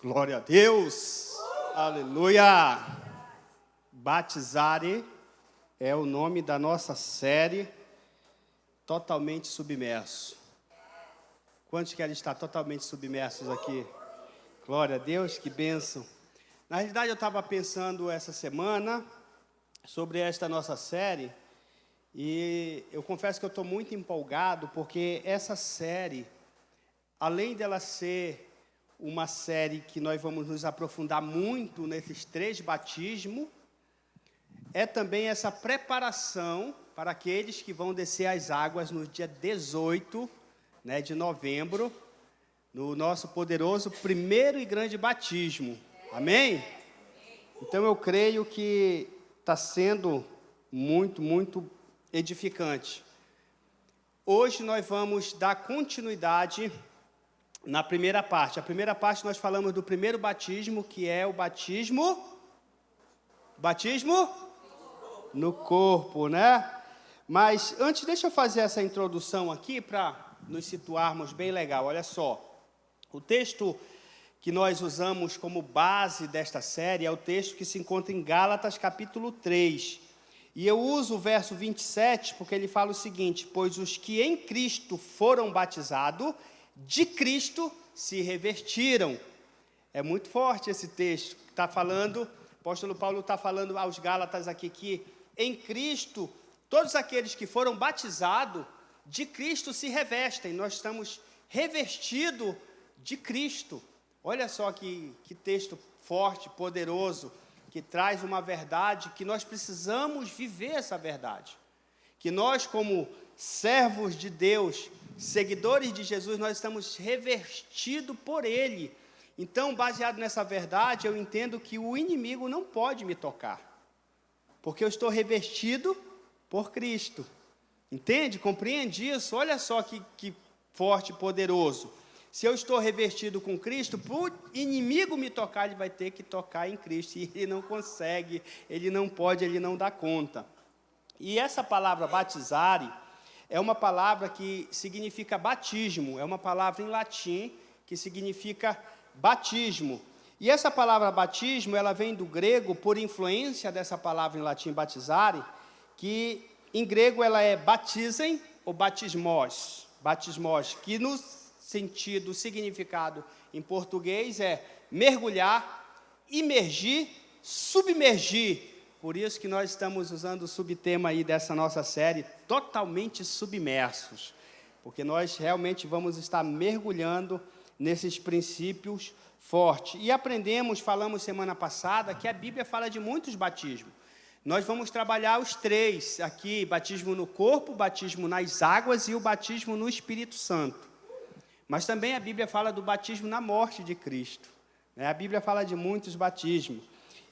Glória a Deus! Aleluia! Batizare é o nome da nossa série Totalmente Submerso. Quantos querem estar totalmente submersos aqui? Glória a Deus, que bênção! Na realidade, eu estava pensando essa semana sobre esta nossa série e eu confesso que eu estou muito empolgado porque essa série, além dela ser uma série que nós vamos nos aprofundar muito nesses 3 batismos, é também essa preparação para aqueles que vão descer as águas no dia 18, de novembro, no nosso poderoso primeiro e grande batismo. Amém? Então eu creio que está sendo muito edificante. Hoje nós vamos dar continuidade na primeira parte. A primeira parte nós falamos do primeiro batismo, que é o batismo no corpo, né? Mas antes, deixa eu fazer essa introdução aqui para nos situarmos bem legal. Olha só, o texto que nós usamos como base desta série é o texto que se encontra em Gálatas, capítulo 3. E eu uso o verso 27 porque ele fala o seguinte: pois os que em Cristo foram batizados, de Cristo se revestiram. É muito forte esse texto. Está falando, o apóstolo Paulo está falando aos Gálatas aqui que em Cristo, todos aqueles que foram batizados, de Cristo se revestem. Nós estamos revestidos de Cristo. Olha só que texto forte, poderoso, que traz uma verdade que nós precisamos viver essa verdade. Que nós, como servos de Deus, seguidores de Jesus, nós estamos revestidos por Ele. Então, baseado nessa verdade, eu entendo que o inimigo não pode me tocar, porque eu estou revestido por Cristo. Entende? Compreende isso? Olha só que forte e poderoso. Se eu estou revestido com Cristo, para o inimigo me tocar, ele vai ter que tocar em Cristo, e ele não consegue, ele não pode, ele não dá conta. E essa palavra batizare é uma palavra que significa batismo, é uma palavra em latim que significa batismo. E essa palavra batismo, ela vem do grego por influência dessa palavra em latim batizare, que em grego ela é batizem ou batismos, que no sentido, significado em português é mergulhar, imergir, submergir. Por isso que nós estamos usando o subtema aí dessa nossa série, totalmente submersos, porque nós realmente vamos estar mergulhando nesses princípios fortes. E falamos semana passada, que a Bíblia fala de muitos batismos. Nós vamos trabalhar os 3 aqui: batismo no corpo, batismo nas águas e o batismo no Espírito Santo. Mas também a Bíblia fala do batismo na morte de Cristo. A Bíblia fala de muitos batismos.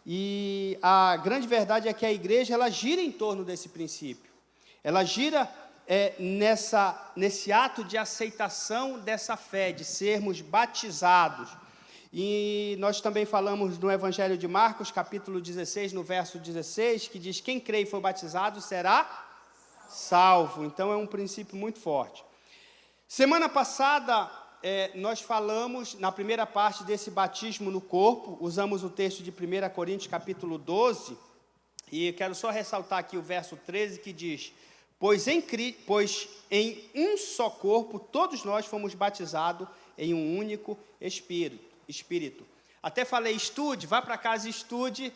E a grande verdade é que a igreja, ela gira em torno desse princípio. Ela gira nesse ato de aceitação dessa fé, de sermos batizados. E nós também falamos no Evangelho de Marcos, capítulo 16, no verso 16, que diz: quem crê e for batizado será salvo. Então é um princípio muito forte. Semana passada, nós falamos, na primeira parte desse batismo no corpo, usamos o texto de 1 Coríntios, capítulo 12, e quero só ressaltar aqui o verso 13, que diz: pois em um só corpo, todos nós fomos batizados em um único Espírito. Até falei, estude, vá para casa e estude,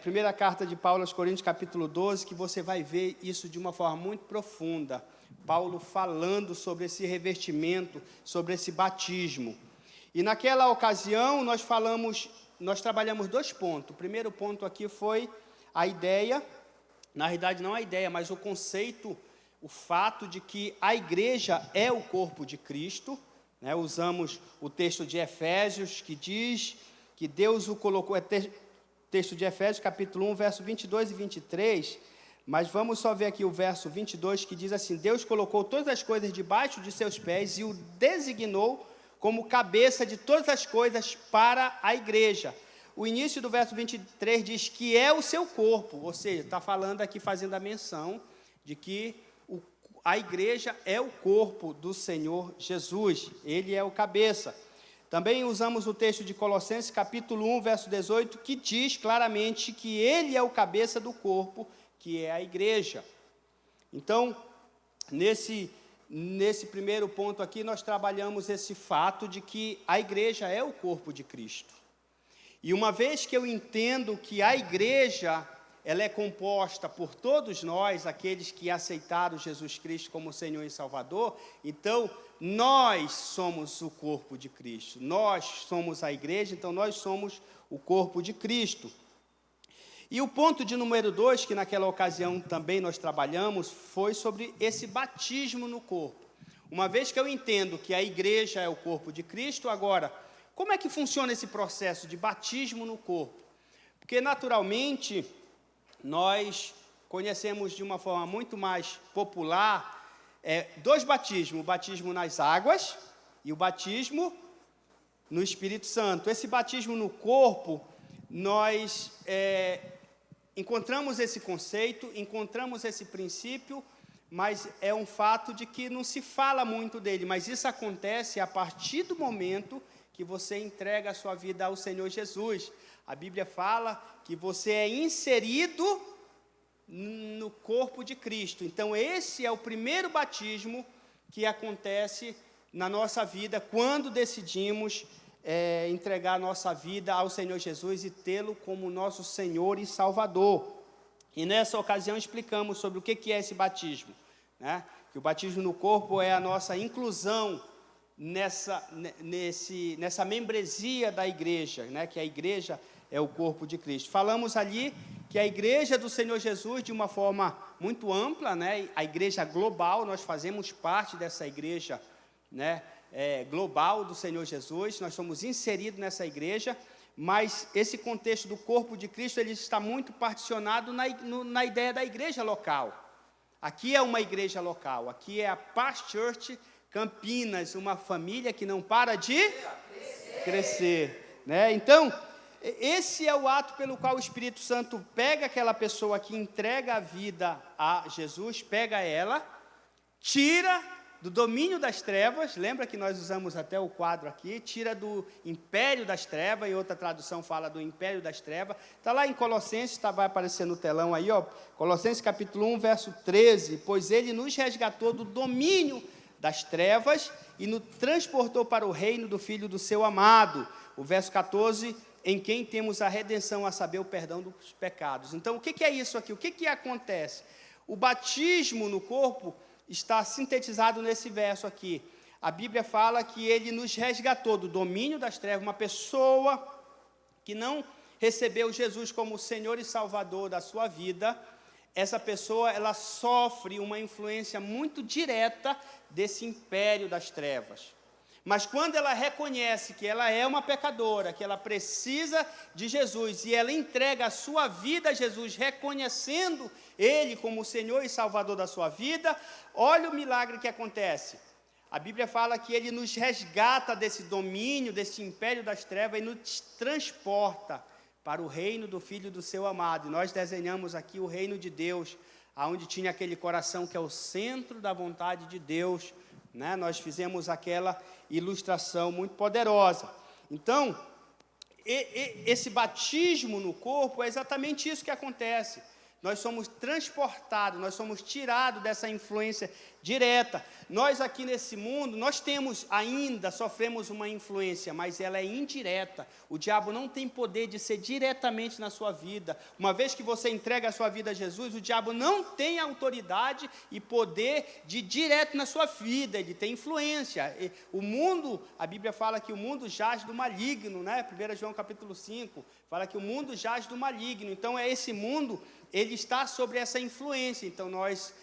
primeira carta de Paulo aos Coríntios, capítulo 12, que você vai ver isso de uma forma muito profunda. Paulo falando sobre esse revestimento, sobre esse batismo. E naquela ocasião nós trabalhamos 2 pontos. O primeiro ponto aqui foi a ideia, na realidade não a ideia, mas o conceito, o fato de que a igreja é o corpo de Cristo. Usamos o texto de Efésios, que diz que Deus o colocou, texto de Efésios, capítulo 1, verso 22 e 23, mas vamos só ver aqui o verso 22, que diz assim: Deus colocou todas as coisas debaixo de seus pés e o designou como cabeça de todas as coisas para a igreja. O início do verso 23 diz que é o seu corpo, ou seja, está falando aqui, fazendo a menção de que a igreja é o corpo do Senhor Jesus, Ele é o cabeça. Também usamos o texto de Colossenses, capítulo 1, verso 18, que diz claramente que ele é o cabeça do corpo, que é a igreja. Então, nesse primeiro ponto aqui, nós trabalhamos esse fato de que a igreja é o corpo de Cristo. E uma vez que eu entendo que a igreja, ela é composta por todos nós, aqueles que aceitaram Jesus Cristo como Senhor e Salvador, então nós somos o corpo de Cristo, nós somos a igreja, então nós somos o corpo de Cristo. E o ponto de número 2, que naquela ocasião também nós trabalhamos, foi sobre esse batismo no corpo. Uma vez que eu entendo que a igreja é o corpo de Cristo, agora, como é que funciona esse processo de batismo no corpo? Porque, naturalmente, nós conhecemos de uma forma muito mais popular dois batismos, o batismo nas águas e o batismo no Espírito Santo. Esse batismo no corpo, nós encontramos esse conceito, encontramos esse princípio, mas é um fato de que não se fala muito dele, mas isso acontece a partir do momento que você entrega a sua vida ao Senhor Jesus. A Bíblia fala que você é inserido no corpo de Cristo. Então, esse é o primeiro batismo que acontece na nossa vida, quando decidimos entregar a nossa vida ao Senhor Jesus e tê-lo como nosso Senhor e Salvador. E nessa ocasião explicamos sobre o que é esse batismo, né? Que o batismo no corpo é a nossa inclusão nessa membresia da igreja, né? Que a igreja é o corpo de Cristo. Falamos ali que a igreja do Senhor Jesus, de uma forma muito ampla, né? A igreja global, nós fazemos parte dessa igreja, né? Global do Senhor Jesus, nós somos inseridos nessa igreja, mas esse contexto do corpo de Cristo, ele está muito particionado na ideia da igreja local. Aqui é uma igreja local, aqui é a Paz Church Campinas, uma família que não para de crescer, né? Então, esse é o ato pelo qual o Espírito Santo pega aquela pessoa que entrega a vida a Jesus, pega ela, tira do domínio das trevas, lembra que nós usamos até o quadro aqui, tira do império das trevas, e outra tradução fala do império das trevas, está lá em Colossenses, vai aparecer no telão aí, ó, Colossenses capítulo 1, verso 13, pois ele nos resgatou do domínio das trevas e nos transportou para o reino do Filho do seu amado. O verso 14, em quem temos a redenção, a saber, o perdão dos pecados. Então, o que é isso aqui? O que acontece? O batismo no corpo está sintetizado nesse verso aqui. A Bíblia fala que ele nos resgatou do domínio das trevas, uma pessoa que não recebeu Jesus como Senhor e Salvador da sua vida, essa pessoa, ela sofre uma influência muito direta desse império das trevas. Mas quando ela reconhece que ela é uma pecadora, que ela precisa de Jesus, e ela entrega a sua vida a Jesus, reconhecendo Ele como o Senhor e Salvador da sua vida, olha o milagre que acontece. A Bíblia fala que Ele nos resgata desse domínio, desse império das trevas, e nos transporta para o reino do Filho do seu amado. E nós desenhamos aqui o reino de Deus, onde tinha aquele coração que é o centro da vontade de Deus, né? Nós fizemos aquela ilustração muito poderosa. Então, esse batismo no corpo é exatamente isso que acontece. Nós somos transportados, nós somos tirados dessa influência direta. Nós aqui nesse mundo, nós sofremos uma influência, mas ela é indireta. O diabo não tem poder de ser diretamente na sua vida. Uma vez que você entrega a sua vida a Jesus, o diabo não tem autoridade e poder de direto na sua vida, ele tem influência. O mundo, a Bíblia fala que o mundo jaz do maligno, né? 1 João capítulo 5, fala que o mundo jaz do maligno. Então, esse mundo, ele está sobre essa influência. Então, nós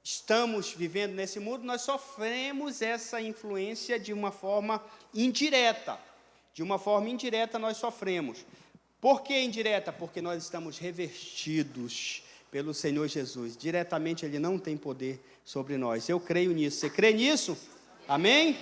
estamos vivendo nesse mundo, nós sofremos essa influência de uma forma indireta. De uma forma indireta nós sofremos. Por que indireta? Porque nós estamos revestidos pelo Senhor Jesus. Diretamente Ele não tem poder sobre nós. Eu creio nisso. Você crê nisso? Amém?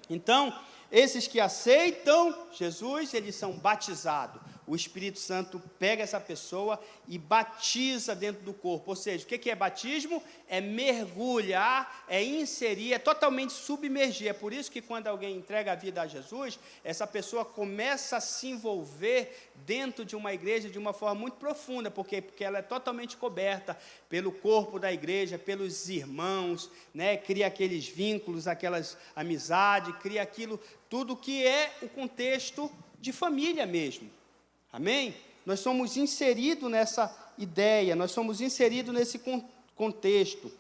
Então, esses que aceitam Jesus, eles são batizados. o Espírito Santo pega essa pessoa e batiza dentro do corpo. Ou seja, o que é batismo? É mergulhar, é inserir, é totalmente submergir. É por isso que quando alguém entrega a vida a Jesus, essa pessoa começa a se envolver dentro de uma igreja de uma forma muito profunda. Porque ela é totalmente coberta pelo corpo da igreja, pelos irmãos, né? Cria aqueles vínculos, aquelas amizades, cria aquilo, tudo que é o contexto de família mesmo. Amém? Nós somos inseridos nessa ideia, nós somos inseridos nesse contexto.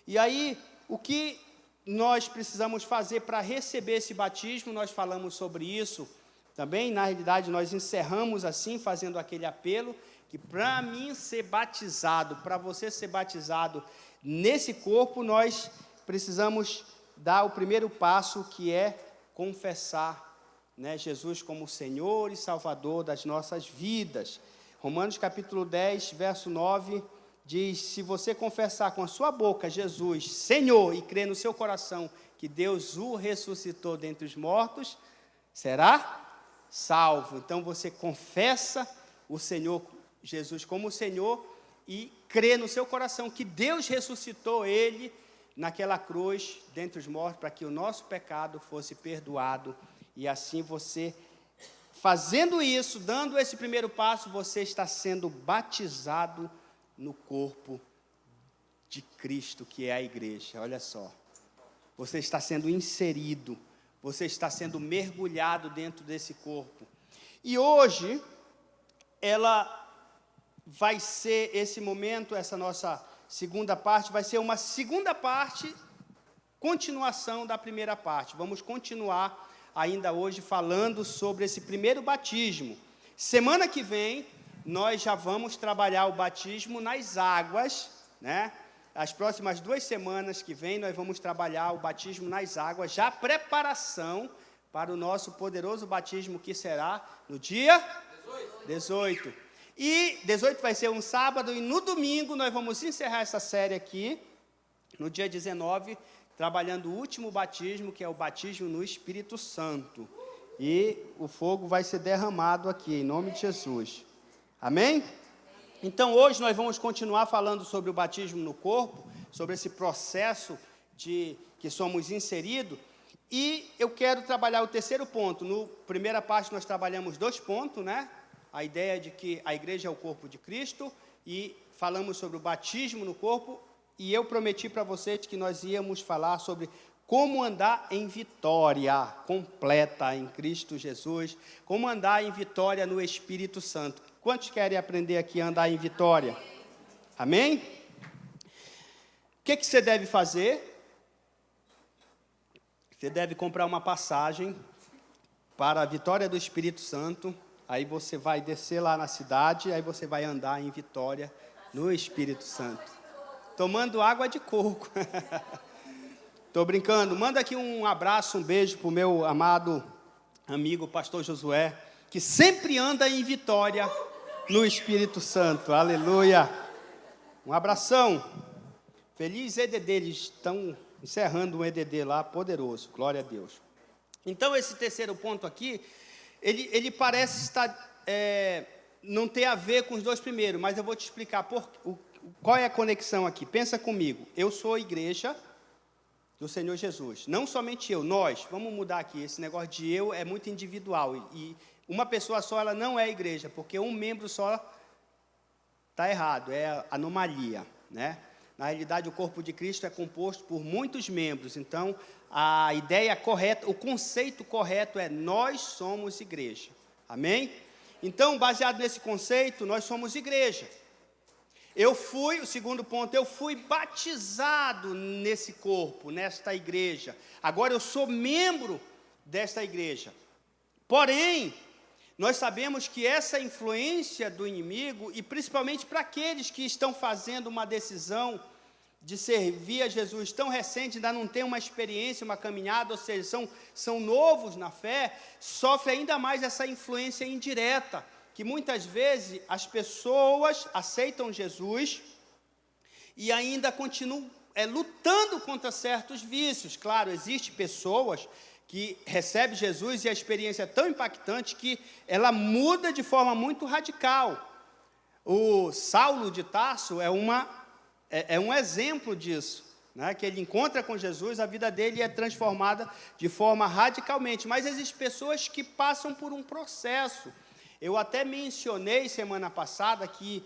E aí, o que nós precisamos fazer para receber esse batismo? Nós falamos sobre isso também. Na realidade, nós encerramos assim, fazendo aquele apelo, que para mim ser batizado, para você ser batizado nesse corpo, nós precisamos dar o primeiro passo, que é confessar, né, Jesus como Senhor e Salvador das nossas vidas. Romanos capítulo 10, verso 9, diz: se você confessar com a sua boca Jesus Senhor e crer no seu coração que Deus o ressuscitou dentre os mortos, será salvo. Então você confessa o Senhor Jesus como Senhor e crê no seu coração que Deus ressuscitou Ele naquela cruz dentre os mortos para que o nosso pecado fosse perdoado. E assim você, fazendo isso, dando esse primeiro passo, você está sendo batizado no corpo de Cristo, que é a igreja. Olha só, você está sendo inserido, você está sendo mergulhado dentro desse corpo. E hoje, ela vai ser esse momento, essa nossa segunda parte, vai ser uma segunda parte, continuação da primeira parte. Vamos continuar ainda hoje falando sobre esse primeiro batismo. Semana que vem, nós já vamos trabalhar o batismo nas águas, né? As próximas 2 semanas que vem, nós vamos trabalhar o batismo nas águas, já preparação para o nosso poderoso batismo, que será no dia 18. E 18 vai ser um sábado, e no domingo nós vamos encerrar essa série aqui, no dia 19, trabalhando o último batismo, que é o batismo no Espírito Santo. E o fogo vai ser derramado aqui, em nome de Jesus. Amém? Então, hoje nós vamos continuar falando sobre o batismo no corpo, sobre esse processo de que somos inseridos. E eu quero trabalhar o terceiro ponto. Na primeira parte nós trabalhamos 2 pontos, né? A ideia de que a igreja é o corpo de Cristo, e falamos sobre o batismo no corpo. E eu prometi para vocês que nós íamos falar sobre como andar em vitória completa em Cristo Jesus, como andar em vitória no Espírito Santo. Quantos querem aprender aqui a andar em vitória? Amém? O que você deve fazer? Você deve comprar uma passagem para a vitória do Espírito Santo. Aí você vai descer lá na cidade, aí você vai andar em vitória no Espírito Santo, tomando água de coco. Estou brincando. Manda aqui um abraço, um beijo para o meu amado amigo, pastor Josué, que sempre anda em vitória no Espírito Santo. Aleluia. Um abração. Feliz EDD. Eles estão encerrando um EDD lá, poderoso. Glória a Deus. Então, esse terceiro ponto aqui, ele parece estar, não ter a ver com os 2 primeiros, mas eu vou te explicar qual é a conexão aqui. Pensa comigo. Eu sou a igreja do Senhor Jesus. Não somente eu, nós. Vamos mudar aqui. Esse negócio de eu é muito individual. E uma pessoa só, ela não é a igreja, porque um membro só está errado, é anomalia, né? Na realidade, o corpo de Cristo é composto por muitos membros. Então, a ideia correta, o conceito correto é: nós somos igreja. Amém? Então, baseado nesse conceito, nós somos igreja. O segundo ponto, eu fui batizado nesse corpo, nesta igreja. Agora eu sou membro desta igreja. Porém, nós sabemos que essa influência do inimigo, e principalmente para aqueles que estão fazendo uma decisão de servir a Jesus tão recente, ainda não tem uma experiência, uma caminhada, ou seja, são novos na fé, sofre ainda mais essa influência indireta, que muitas vezes as pessoas aceitam Jesus e ainda continuam lutando contra certos vícios. Claro, existem pessoas que recebe Jesus e a experiência é tão impactante que ela muda de forma muito radical. O Saulo de Tarso é um exemplo disso, né? Que ele encontra com Jesus, a vida dele é transformada de forma radicalmente. Mas existem pessoas que passam por um processo. Eu até mencionei semana passada que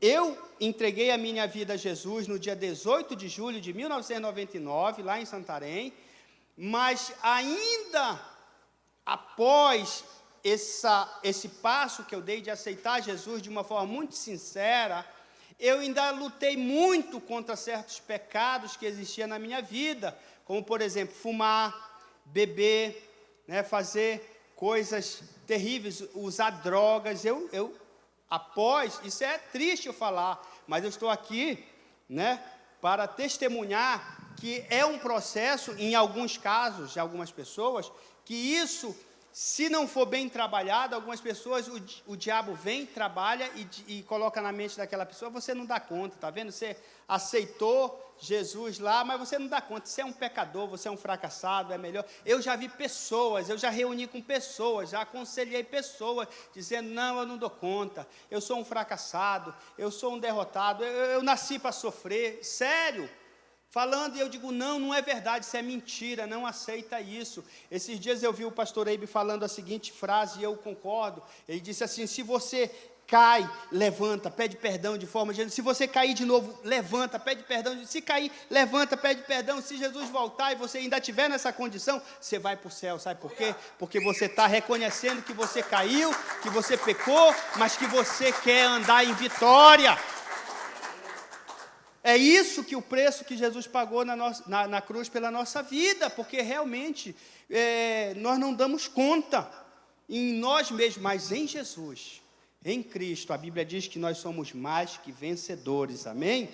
eu entreguei a minha vida a Jesus no dia 18 de julho de 1999, lá em Santarém, mas ainda após esse passo que eu dei de aceitar Jesus de uma forma muito sincera, eu ainda lutei muito contra certos pecados que existiam na minha vida, como, por exemplo, fumar, beber, né, fazer coisas terríveis, usar drogas. Isso é triste eu falar, mas eu estou aqui, né, para testemunhar que é um processo, em alguns casos, de algumas pessoas, que isso, se não for bem trabalhado, algumas pessoas, o diabo vem, trabalha e coloca na mente daquela pessoa, você não dá conta, está vendo? Você aceitou Jesus lá, mas você não dá conta, você é um pecador, você é um fracassado, é melhor. Eu já vi pessoas, eu já reuni com pessoas, já aconselhei pessoas, dizendo, não, eu não dou conta, eu sou um fracassado, eu sou um derrotado, eu nasci para sofrer, sério. Falando, e eu digo, não é verdade, isso é mentira, não aceita isso. Esses dias eu vi o pastor Eibe falando a seguinte frase, e eu concordo. Ele disse assim, se você cai, levanta, pede perdão de forma genuína. Se você cair de novo, levanta, pede perdão. Se cair, levanta, pede perdão. Se Jesus voltar e você ainda estiver nessa condição, você vai para o céu, sabe por quê? Porque você está reconhecendo que você caiu, que você pecou, mas que você quer andar em vitória. É isso que o preço que Jesus pagou na cruz pela nossa vida, porque realmente nós não damos conta em nós mesmos, mas em Jesus, em Cristo. A Bíblia diz que nós somos mais que vencedores, amém?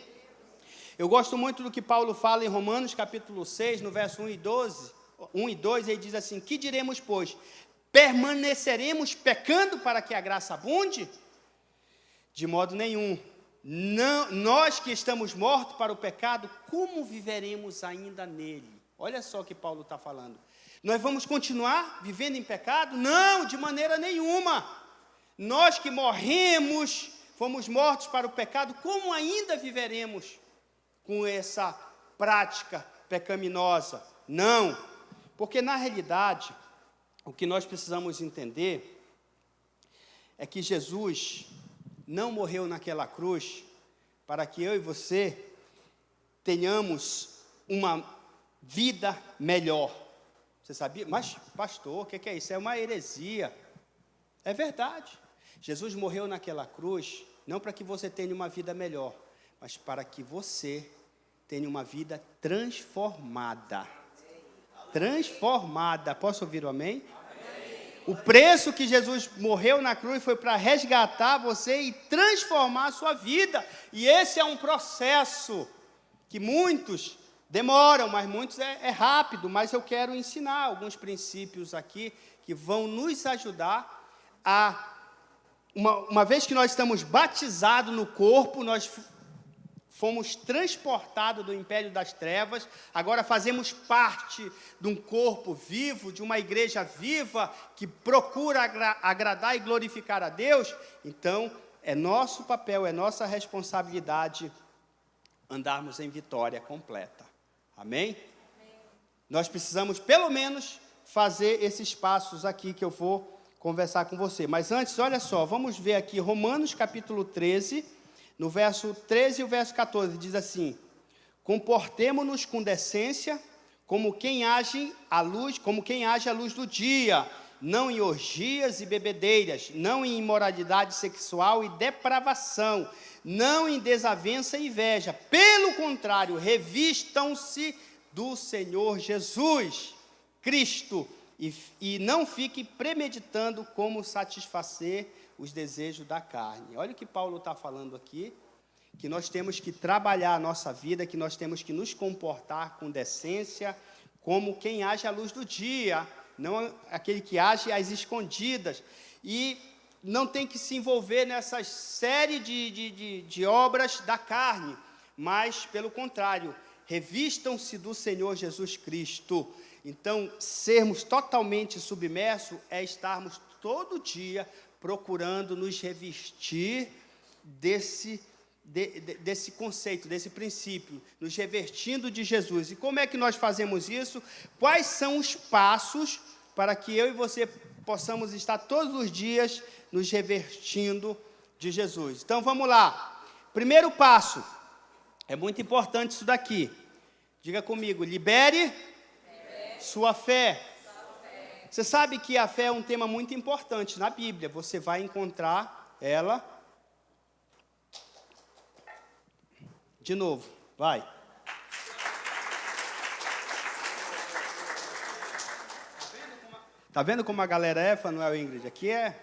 Eu gosto muito do que Paulo fala em Romanos capítulo 6, no verso 1 e 2, ele diz assim, que diremos, pois? Permaneceremos pecando para que a graça abunde? De modo nenhum. Não, nós que estamos mortos para o pecado, como viveremos ainda nele? Olha só o que Paulo está falando. Nós vamos continuar vivendo em pecado? Não, de maneira nenhuma. Nós que morremos, fomos mortos para o pecado, como ainda viveremos com essa prática pecaminosa? Não, porque na realidade, o que nós precisamos entender é que Jesus não morreu naquela cruz para que eu e você tenhamos uma vida melhor. Você sabia? Mas, pastor, o que é isso? É uma heresia. É verdade. Jesus morreu naquela cruz, não para que você tenha uma vida melhor, mas para que você tenha uma vida transformada. Transformada. Posso ouvir o amém? O preço que Jesus morreu na cruz foi para resgatar você e transformar a sua vida. E esse é um processo que muitos demoram, mas muitos é rápido. Mas eu quero ensinar alguns princípios aqui que vão nos ajudar a... Uma vez que nós estamos batizados no corpo, nós fomos transportados do império das trevas, agora fazemos parte de um corpo vivo, de uma igreja viva, que procura agradar e glorificar a Deus. Então, é nosso papel, é nossa responsabilidade andarmos em vitória completa. Amém? Nós precisamos, pelo menos, fazer esses passos aqui que eu vou conversar com você. Mas antes, olha só, vamos ver aqui Romanos capítulo 13, no verso 13 e o verso 14, diz assim, comportemo-nos com decência, como quem age à luz do dia, não em orgias e bebedeiras, não em imoralidade sexual e depravação, não em desavença e inveja. Pelo contrário, revistam-se do Senhor Jesus, Cristo, e não fiquem premeditando como satisfazer os desejos da carne. Olha o que Paulo está falando aqui, que nós temos que trabalhar a nossa vida, que nós temos que nos comportar com decência, como quem age à luz do dia, não aquele que age às escondidas, e não tem que se envolver nessa série de obras da carne, mas, pelo contrário, revistam-se do Senhor Jesus Cristo. Então, sermos totalmente submersos é estarmos todo dia procurando nos revestir desse conceito, desse princípio, nos revestindo de Jesus. E como é que nós fazemos isso? Quais são os passos para que eu e você possamos estar todos os dias nos revestindo de Jesus? Então, vamos lá. Primeiro passo, é muito importante isso daqui. Diga comigo, libere sua fé. Você sabe que a fé é um tema muito importante na Bíblia. Você vai encontrar ela. De novo, vai. Tá vendo como a galera é, Fanuel e Ingrid? Aqui é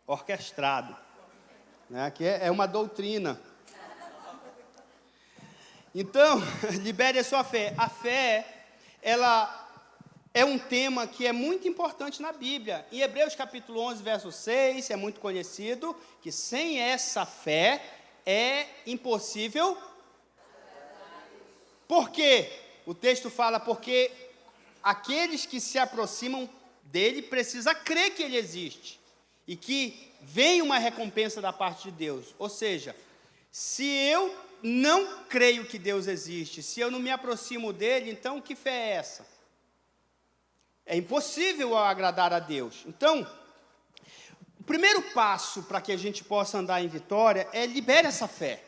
orquestrado, né? Aqui é uma doutrina. Então, libere a sua fé. A fé, ela é um tema que é muito importante na Bíblia. Em Hebreus capítulo 11, verso 6, é muito conhecido, que sem essa fé é impossível. Por quê? O texto fala, porque aqueles que se aproximam dele precisam crer que ele existe e que vem uma recompensa da parte de Deus. Ou seja, se eu não creio que Deus existe, se eu não me aproximo dele, então que fé é essa? É impossível agradar a Deus. Então, o primeiro passo para que a gente possa andar em vitória é libere essa fé.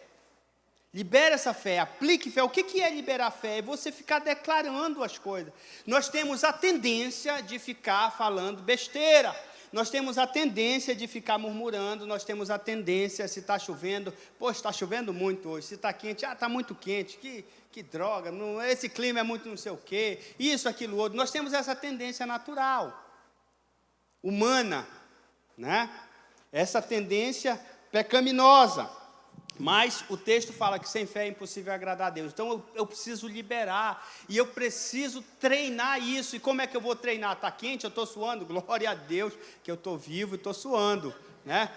Libere essa fé, aplique fé. O que é liberar fé? É você ficar declarando as coisas. Nós temos a tendência de ficar falando besteira. Nós temos a tendência de ficar murmurando. Nós temos a tendência, se está chovendo, poxa, está chovendo muito hoje. Se está quente, está muito quente, que droga, não, esse clima é muito não sei o quê, isso, aquilo, outro. Nós temos essa tendência natural, humana, né? Essa tendência pecaminosa. Mas o texto fala que sem fé é impossível agradar a Deus. Então eu preciso liberar e eu preciso treinar isso. E como é que eu vou treinar? Está quente, eu estou suando? Glória a Deus que eu estou vivo e estou suando, né?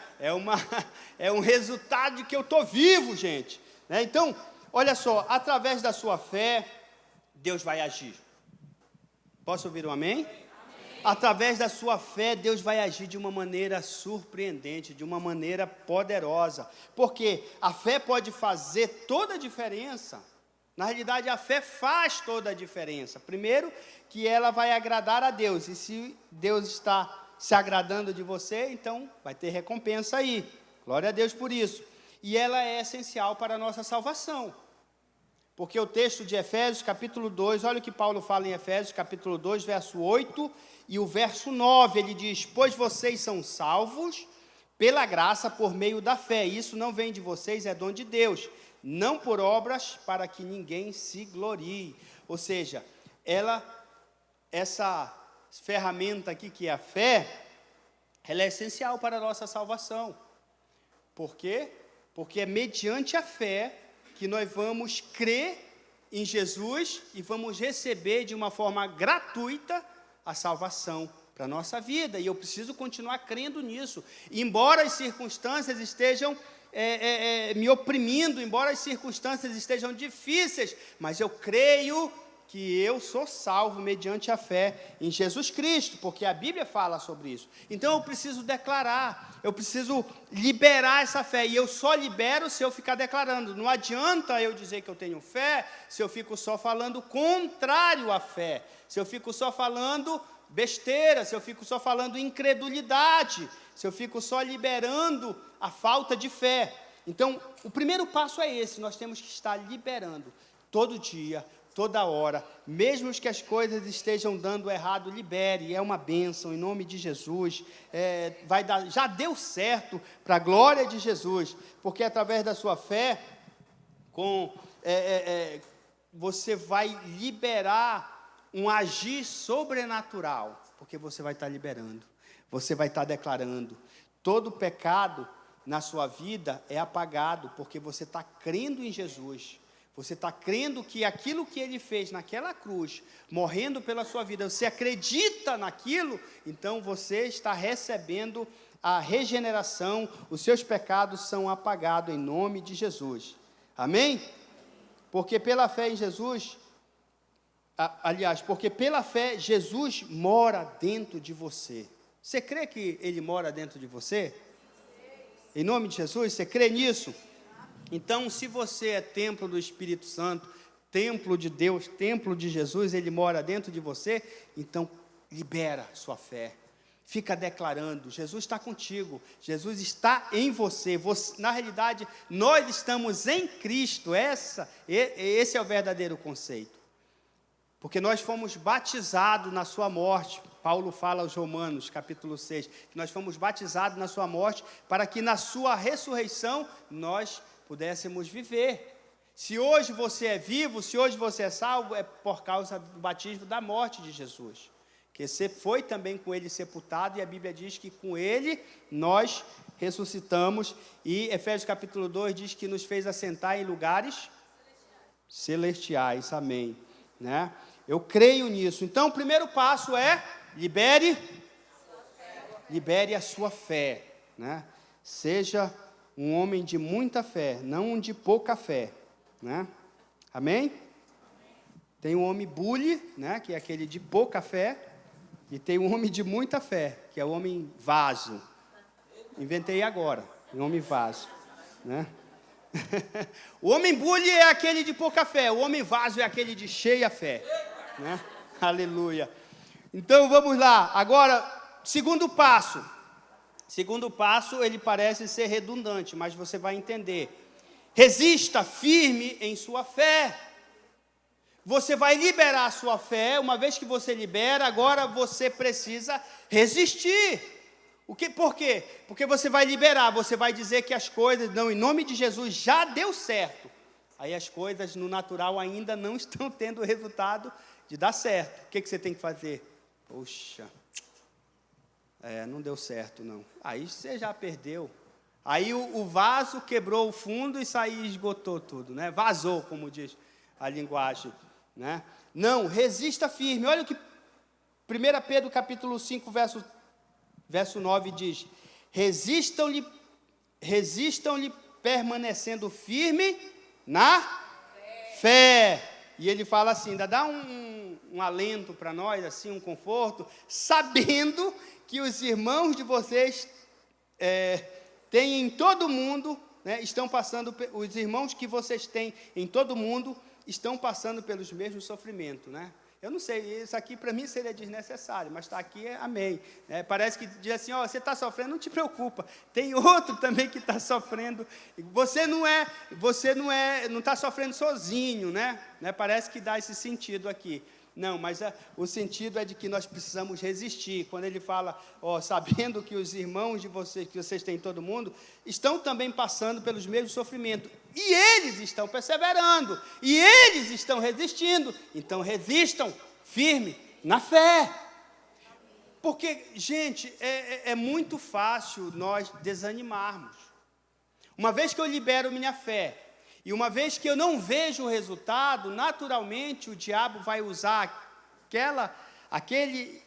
É um resultado de que eu estou vivo, gente, né? Então, olha só, através da sua fé, Deus vai agir. Posso ouvir um amém? Através da sua fé, Deus vai agir de uma maneira surpreendente, de uma maneira poderosa. Porque a fé pode fazer toda a diferença. Na realidade, a fé faz toda a diferença. Primeiro, que ela vai agradar a Deus. E se Deus está se agradando de você, então vai ter recompensa aí. Glória a Deus por isso. E ela é essencial para a nossa salvação. Porque o texto de Efésios, capítulo 2, olha o que Paulo fala em Efésios, capítulo 2, verso 8 e o verso 9, ele diz, pois vocês são salvos pela graça por meio da fé, isso não vem de vocês, é dom de Deus, não por obras para que ninguém se glorie. Ou seja, essa ferramenta aqui que é a fé, ela é essencial para a nossa salvação. Por quê? Porque é mediante a fé que nós vamos crer em Jesus e vamos receber de uma forma gratuita a salvação para a nossa vida. E eu preciso continuar crendo nisso. Embora as circunstâncias estejam me oprimindo, embora as circunstâncias estejam difíceis, mas eu creio que eu sou salvo mediante a fé em Jesus Cristo, porque a Bíblia fala sobre isso. Então eu preciso declarar, eu preciso liberar essa fé, e eu só libero se eu ficar declarando. Não adianta eu dizer que eu tenho fé, se eu fico só falando contrário à fé, se eu fico só falando besteira, se eu fico só falando incredulidade, se eu fico só liberando a falta de fé. Então, o primeiro passo é esse, nós temos que estar liberando, todo dia, toda hora, mesmo que as coisas estejam dando errado, libere, é uma bênção, em nome de Jesus, vai dar, já deu certo, para a glória de Jesus, porque através da sua fé, você vai liberar um agir sobrenatural, porque você vai estar liberando, você vai estar declarando, todo pecado na sua vida é apagado, porque você está crendo em Jesus. Você está crendo que aquilo que Ele fez naquela cruz, morrendo pela sua vida, você acredita naquilo, então você está recebendo a regeneração, os seus pecados são apagados em nome de Jesus. Amém? Porque pela fé em Jesus, Aliás, porque pela fé Jesus mora dentro de você. Você crê que Ele mora dentro de você? Em nome de Jesus, você crê nisso? Então, se você é templo do Espírito Santo, templo de Deus, templo de Jesus, Ele mora dentro de você, então libera sua fé. Fica declarando, Jesus está contigo, Jesus está em você. Na realidade, nós estamos em Cristo, esse é o verdadeiro conceito. Porque nós fomos batizados na sua morte. Paulo fala aos Romanos, capítulo 6, que nós fomos batizados na sua morte, para que na sua ressurreição nós pudéssemos viver. Se hoje você é vivo, se hoje você é salvo, é por causa do batismo da morte de Jesus. Que você foi também com ele sepultado, e a Bíblia diz que com ele nós ressuscitamos, e Efésios capítulo 2 diz que nos fez assentar em lugares celestiais, amém, né? Eu creio nisso. Então, o primeiro passo é libere a sua fé, né? Seja um homem de muita fé, não um de pouca fé, né? Amém? Tem um homem bully, né, que é aquele de pouca fé, e tem um homem de muita fé, que é o homem vaso. Inventei agora, um homem vaso, né? O homem bully é aquele de pouca fé, o homem vaso é aquele de cheia fé, né? Aleluia. Então vamos lá, agora, segundo passo. Segundo passo, ele parece ser redundante, mas você vai entender. Resista firme em sua fé. Você vai liberar a sua fé, uma vez que você libera, agora você precisa resistir. Por quê? Porque você vai liberar, você vai dizer que as coisas, não, em nome de Jesus, já deu certo. Aí as coisas no natural ainda não estão tendo o resultado de dar certo. O que você tem que fazer? Poxa, não deu certo não. Aí você já perdeu. Aí o vaso quebrou o fundo e saiu, esgotou tudo, né? Vazou, como diz a linguagem, né? Não, resista firme. Olha o que 1 Pedro capítulo 5, verso 9 diz: resistam-lhe permanecendo firme na fé. E ele fala assim, ainda dá um alento para nós, assim, um conforto, sabendo que os irmãos de vocês têm em todo mundo, né, estão passando, os irmãos que vocês têm em todo mundo estão passando pelos mesmos sofrimentos, né? Eu não sei, isso aqui para mim seria desnecessário, mas está aqui, amém. Parece que diz assim, você está sofrendo, não te preocupa, tem outro também que está sofrendo, você não está sofrendo sozinho, né? Parece que dá esse sentido aqui. Não, mas o sentido é de que nós precisamos resistir. Quando ele fala, sabendo que os irmãos de vocês, que vocês têm em todo mundo, estão também passando pelos mesmos sofrimentos. E eles estão perseverando. E eles estão resistindo. Então, resistam firme na fé. Porque, gente, é muito fácil nós desanimarmos. Uma vez que eu libero minha fé, e uma vez que eu não vejo o resultado, naturalmente o diabo vai usar aquele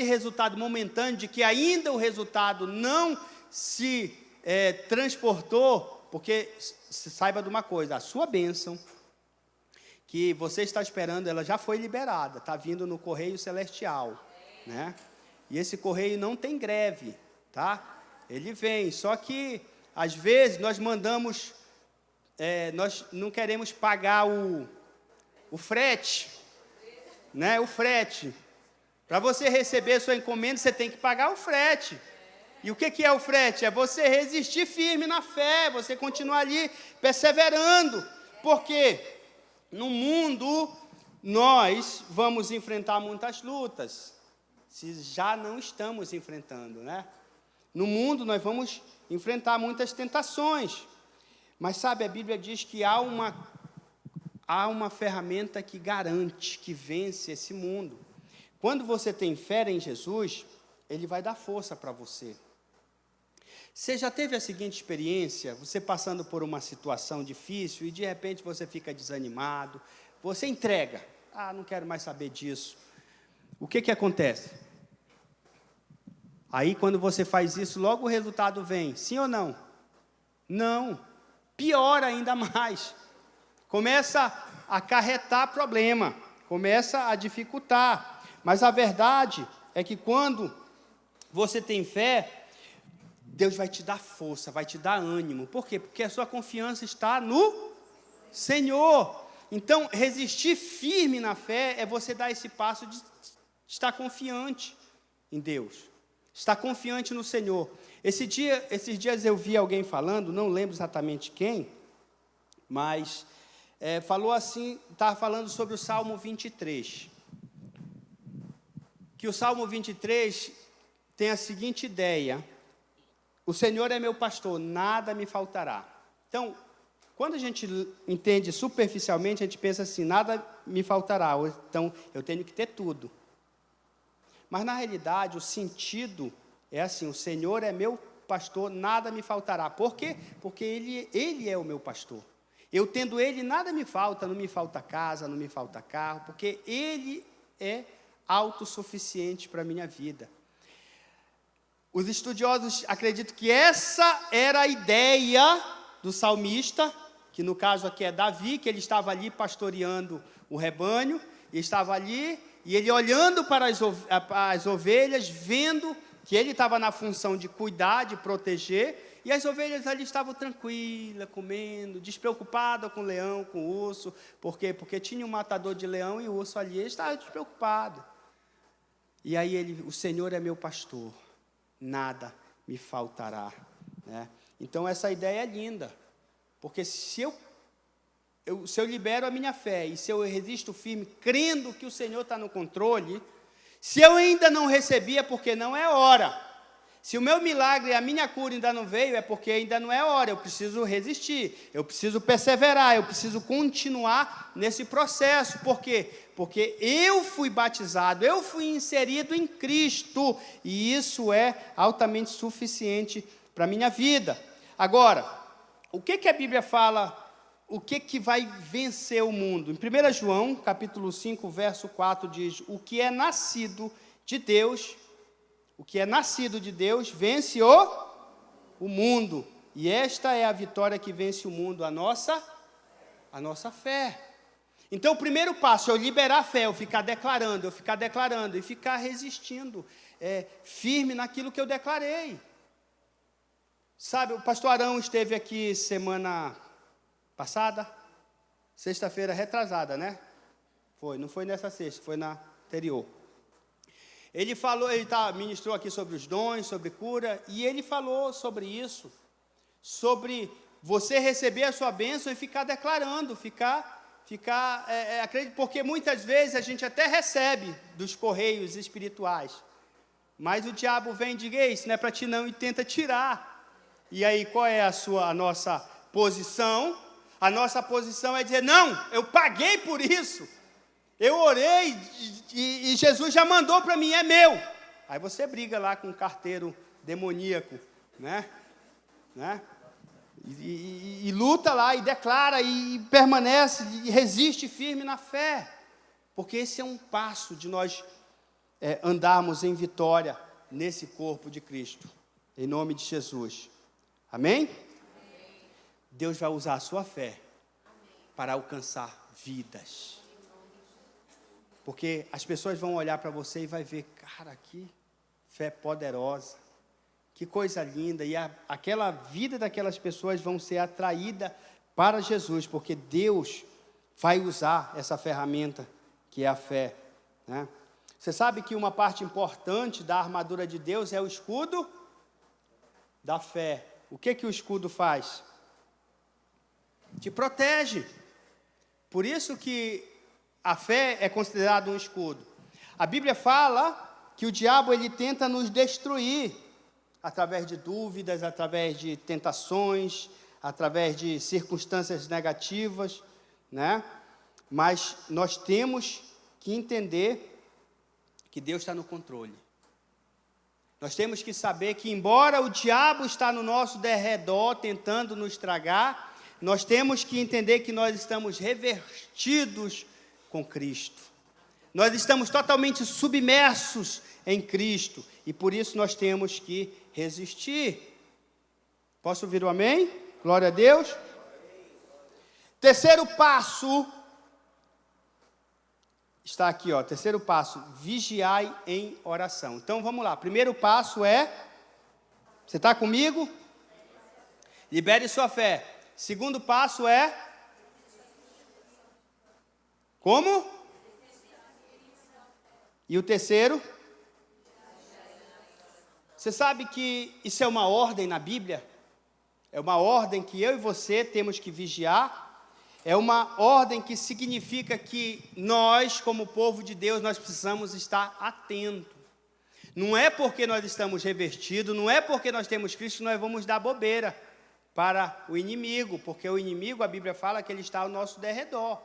resultado momentâneo de que ainda o resultado não se transportou, porque saiba de uma coisa, a sua bênção que você está esperando, ela já foi liberada, está vindo no correio celestial, né? E esse correio não tem greve, tá? Ele vem, só que às vezes nós mandamos, nós não queremos pagar o frete, né? O frete. Para você receber sua encomenda, você tem que pagar o frete. E o que é o frete? É você resistir firme na fé, você continuar ali perseverando. Porque no mundo nós vamos enfrentar muitas lutas, se já não estamos enfrentando, né? No mundo nós vamos enfrentar muitas tentações, mas sabe, a Bíblia diz que há uma ferramenta que garante, que vence esse mundo. Quando você tem fé em Jesus, Ele vai dar força para você. Você já teve a seguinte experiência, você passando por uma situação difícil e de repente você fica desanimado, você entrega, não quero mais saber disso. O que acontece? Aí, quando você faz isso, logo o resultado vem. Sim ou não? Não. Piora ainda mais. Começa acarretar problema, começa a dificultar. Mas a verdade é que quando você tem fé, Deus vai te dar força, vai te dar ânimo. Por quê? Porque a sua confiança está no Senhor. Então, resistir firme na fé é você dar esse passo de estar confiante em Deus, estar confiante no Senhor. Esses dias eu vi alguém falando, não lembro exatamente quem, mas falou assim, estava falando sobre o Salmo 23. Que o Salmo 23 tem a seguinte ideia: o Senhor é meu pastor, nada me faltará. Então, quando a gente entende superficialmente, a gente pensa assim, nada me faltará, então eu tenho que ter tudo. Mas, na realidade, o sentido é assim, o Senhor é meu pastor, nada me faltará. Por quê? Porque Ele é o meu pastor. Eu tendo Ele, nada me falta, não me falta casa, não me falta carro, porque Ele é autossuficiente para a minha vida. Os estudiosos acreditam que essa era a ideia do salmista, que no caso aqui é Davi, que ele estava ali pastoreando o rebanho, e estava ali, e ele olhando para as ovelhas, vendo que ele estava na função de cuidar, de proteger, e as ovelhas ali estavam tranquilas, comendo, despreocupadas com o leão, com o urso. Por quê? Porque tinha um matador de leão e o urso ali, ele estava despreocupado. E aí o Senhor é meu pastor, nada me faltará. Né? Então essa ideia é linda, porque se eu libero a minha fé, e se eu resisto firme, crendo que o Senhor está no controle, se eu ainda não recebi, é porque não é hora. Se o meu milagre, a minha cura ainda não veio, é porque ainda não é hora. Eu preciso resistir, eu preciso perseverar, eu preciso continuar nesse processo. Por quê? Porque eu fui batizado, eu fui inserido em Cristo, e isso é altamente suficiente para a minha vida. Agora, o que a Bíblia fala? O que vai vencer o mundo? Em 1 João, capítulo 5, verso 4, diz: o que é nascido de Deus, vence o mundo. E esta é a vitória que vence o mundo, a nossa fé. Então, o primeiro passo é eu liberar a fé, eu ficar declarando e ficar resistindo, firme naquilo que eu declarei. Sabe, o pastor Arão esteve aqui semana passada, sexta-feira retrasada, né? Não foi nessa sexta, foi na anterior. Ele ministrou aqui sobre os dons, sobre cura, e ele falou sobre isso, sobre você receber a sua bênção e ficar declarando, porque muitas vezes a gente até recebe dos correios espirituais, mas o diabo vem e diz: isso não é para ti não, e tenta tirar. E aí qual é a nossa posição? A nossa posição é dizer: não, eu paguei por isso, eu orei e Jesus já mandou para mim, é meu. Aí você briga lá com um carteiro demoníaco, né? E luta lá, e declara, e permanece, e resiste firme na fé, porque esse é um passo de nós andarmos em vitória nesse corpo de Cristo, em nome de Jesus. Amém? Deus vai usar a sua fé para alcançar vidas. Porque as pessoas vão olhar para você e vai ver: cara, que fé poderosa, que coisa linda. E aquela vida daquelas pessoas vão ser atraída para Jesus, porque Deus vai usar essa ferramenta que é a fé. Né? Você sabe que uma parte importante da armadura de Deus é o escudo da fé. O que o escudo faz? Te protege. Por isso que a fé é considerada um escudo. A Bíblia fala que o diabo ele tenta nos destruir através de dúvidas, através de tentações, através de circunstâncias negativas, né? Mas nós temos que entender que Deus está no controle. Nós temos que saber que, embora o diabo está no nosso derredor tentando nos estragar, nós temos que entender que nós estamos revestidos com Cristo. Nós estamos totalmente submersos em Cristo, e por isso nós temos que resistir. Posso ouvir o amém? Glória a Deus. Terceiro passo está aqui, ó, terceiro passo, vigiai em oração. Então, vamos lá. Primeiro passo é, você está comigo? Libere sua fé. Segundo passo é, como? E o terceiro? Você sabe que isso é uma ordem na Bíblia? É uma ordem que eu e você temos que vigiar. É uma ordem que significa que nós, como povo de Deus, nós precisamos estar atentos. Não é porque nós estamos revestidos, não é porque nós temos Cristo que nós vamos dar bobeira para o inimigo, porque o inimigo, a Bíblia fala que ele está ao nosso derredor,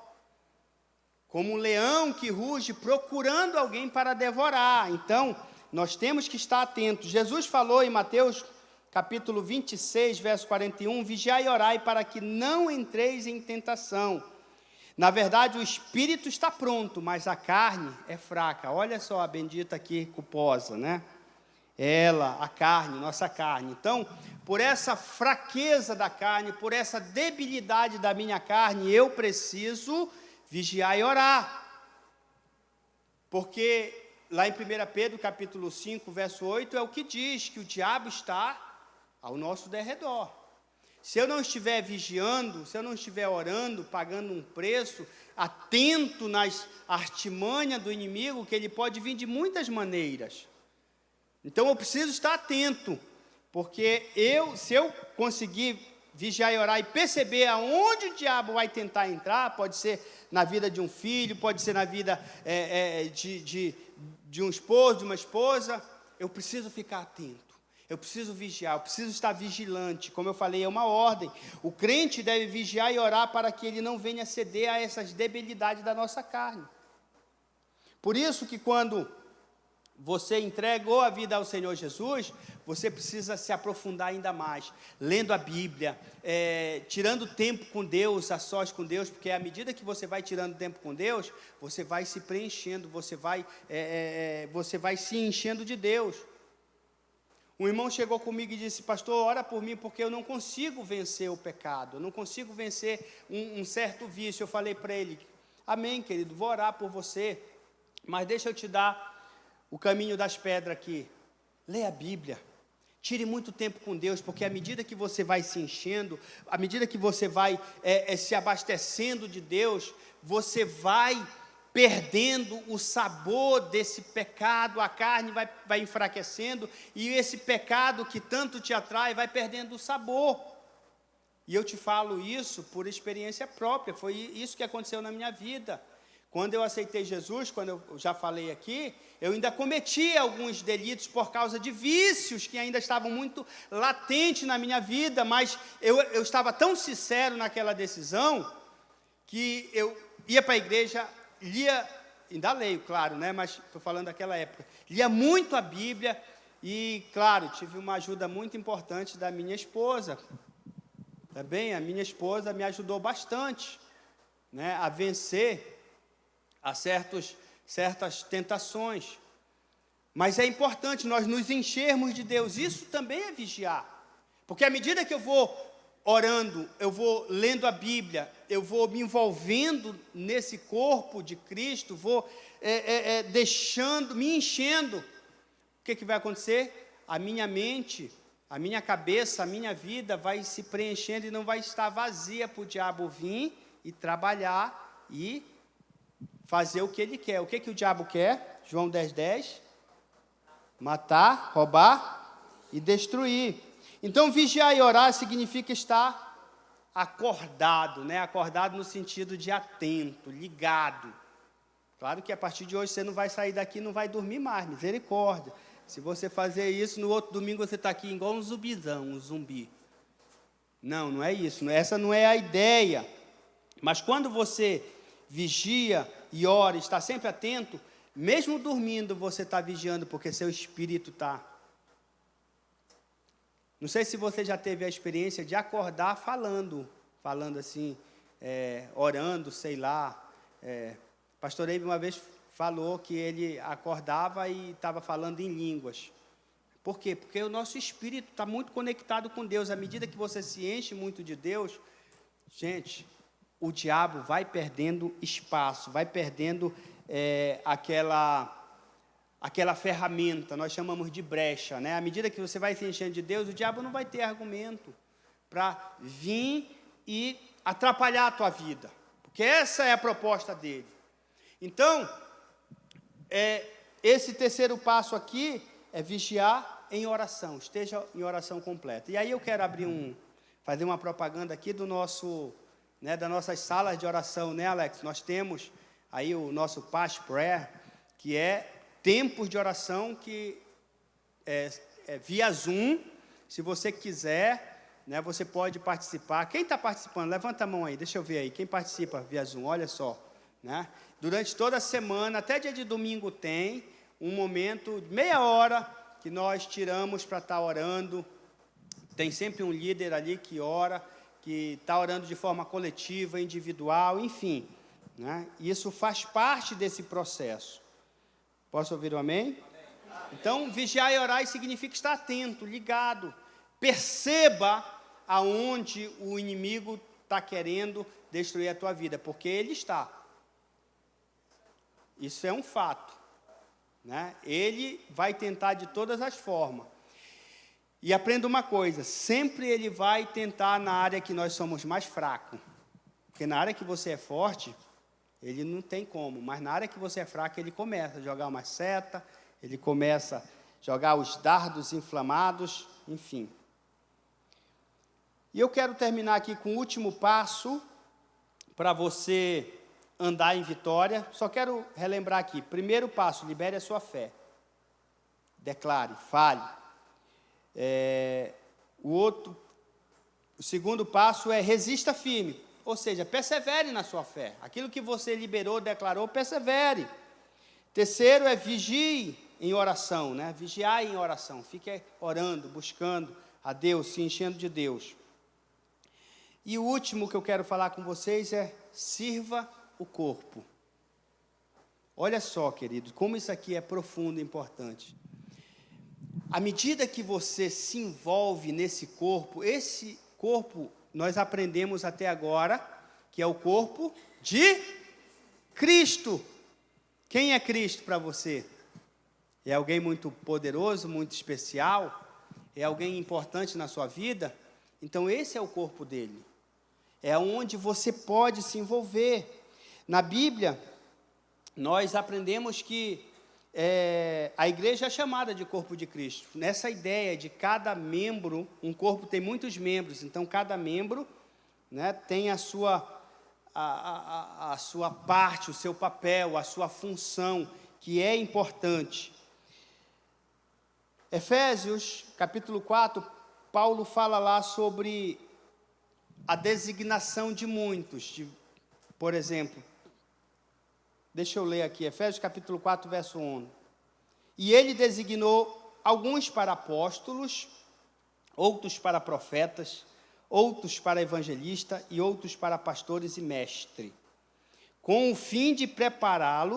como um leão que ruge procurando alguém para devorar. Então, nós temos que estar atentos. Jesus falou em Mateus capítulo 26, verso 41, vigiai e orai para que não entreis em tentação. Na verdade, o espírito está pronto, mas a carne é fraca. Olha só a bendita aqui, culposa, né? Ela, a carne, nossa carne. Então, por essa fraqueza da carne, por essa debilidade da minha carne, eu preciso vigiar e orar. Porque lá em 1 Pedro, capítulo 5, verso 8, é o que diz que o diabo está ao nosso derredor. Se eu não estiver vigiando, se eu não estiver orando, pagando um preço, atento nas artimanhas do inimigo, que ele pode vir de muitas maneiras. Então eu preciso estar atento, porque se eu conseguir vigiar e orar e perceber aonde o diabo vai tentar entrar, pode ser na vida de um filho, pode ser na vida de um esposo, de uma esposa, eu preciso ficar atento. Eu preciso vigiar, eu preciso estar vigilante. Como eu falei, é uma ordem. O crente deve vigiar e orar para que ele não venha ceder a essas debilidades da nossa carne. Por isso que quando você entregou a vida ao Senhor Jesus, você precisa se aprofundar ainda mais, lendo a Bíblia, tirando tempo com Deus, a sós com Deus, porque à medida que você vai tirando tempo com Deus, você vai se preenchendo, você vai se enchendo de Deus. Um irmão chegou comigo e disse, pastor, ora por mim, porque eu não consigo vencer o pecado, eu não consigo vencer um certo vício. Eu falei para ele, amém, querido, vou orar por você, mas deixa eu te dar o caminho das pedras aqui. Leia a Bíblia, tire muito tempo com Deus, porque à medida que você vai se enchendo, à medida que você vai se abastecendo de Deus, você vai perdendo o sabor desse pecado, a carne vai enfraquecendo, e esse pecado que tanto te atrai vai perdendo o sabor. E eu te falo isso por experiência própria, foi isso que aconteceu na minha vida. Quando eu aceitei Jesus, quando eu já falei aqui, eu ainda cometia alguns delitos por causa de vícios que ainda estavam muito latentes na minha vida, mas eu estava tão sincero naquela decisão, que eu ia para a igreja, lia, ainda leio, claro, né? Mas estou falando daquela época, lia muito a Bíblia e, claro, tive uma ajuda muito importante da minha esposa. Também a minha esposa me ajudou bastante, né, a vencer a certas tentações. Mas é importante nós nos enchermos de Deus, isso também é vigiar, porque à medida que eu vou orando, eu vou lendo a Bíblia, eu vou me envolvendo nesse corpo de Cristo, vou me enchendo. O que vai acontecer? A minha mente, a minha cabeça, a minha vida vai se preenchendo e não vai estar vazia para o diabo vir e trabalhar e fazer o que ele quer. O que o diabo quer? João 10:10. Matar, roubar e destruir. Então, vigiar e orar significa estar acordado, né? Acordado no sentido de atento, ligado. Claro que a partir de hoje você não vai sair daqui e não vai dormir mais, misericórdia. Se você fazer isso, no outro domingo você está aqui igual um zumbizão, um zumbi. Não é isso, essa não é a ideia. Mas quando você vigia e ora, está sempre atento, mesmo dormindo você está vigiando, porque seu espírito está. Não sei se você já teve a experiência de acordar falando assim, orando, sei lá. Pastor Eibe uma vez falou que ele acordava e estava falando em línguas. Por quê? Porque o nosso espírito está muito conectado com Deus. À medida que você se enche muito de Deus, gente, o diabo vai perdendo espaço, vai perdendo aquela ferramenta, nós chamamos de brecha, né? À medida que você vai se enchendo de Deus, o diabo não vai ter argumento para vir e atrapalhar a tua vida, porque essa é a proposta dele. Então, esse terceiro passo aqui é vigiar em oração, esteja em oração completa. E aí eu quero fazer uma propaganda aqui do nosso, né, das nossas salas de oração, né, Alex? Nós temos aí o nosso Past Prayer, que é tempos de oração que é via Zoom. Se você quiser, né, você pode participar. Quem está participando? Levanta a mão aí, deixa eu ver aí. Quem participa via Zoom? Olha só, né? Durante toda a semana, até dia de domingo tem um momento, meia hora, que nós tiramos para estar orando. Tem sempre um líder ali que ora, que está orando de forma coletiva, individual, enfim, né? Isso faz parte desse processo. Posso ouvir um amém? Então, vigiar e orar significa estar atento, ligado. Perceba aonde o inimigo está querendo destruir a tua vida, porque ele está. Isso é um fato, né? Ele vai tentar de todas as formas. E aprenda uma coisa, sempre ele vai tentar na área que nós somos mais fracos. Porque na área que você é forte, ele não tem como. Mas na área que você é fraco, ele começa a jogar uma seta, ele começa a jogar os dardos inflamados, enfim. E eu quero terminar aqui com o último passo para você andar em vitória. Só quero relembrar aqui. Primeiro passo, libere a sua fé. Declare, fale. O segundo passo é resista firme, ou seja, persevere na sua fé. Aquilo que você liberou, declarou, persevere. Terceiro é vigie em oração, né? Vigiar em oração. Fique orando, buscando a Deus, se enchendo de Deus. E o último que eu quero falar com vocês é sirva o corpo. Olha só, queridos, como isso aqui é profundo e importante. À medida que você se envolve nesse corpo, esse corpo, nós aprendemos até agora, que é o corpo de Cristo. Quem é Cristo para você? É alguém muito poderoso, muito especial? É alguém importante na sua vida? Então, esse é o corpo dele. É onde você pode se envolver. Na Bíblia, nós aprendemos que a igreja é chamada de corpo de Cristo. Nessa ideia de cada membro, um corpo tem muitos membros, então cada membro, né, tem a sua parte, o seu papel, a sua função, que é importante. Efésios, capítulo 4, Paulo fala lá sobre a designação de muitos. Por exemplo, deixa eu ler aqui, Efésios capítulo 4, verso 1. E ele designou alguns para apóstolos, outros para profetas, outros para evangelistas e outros para pastores e mestres, com o fim de preparar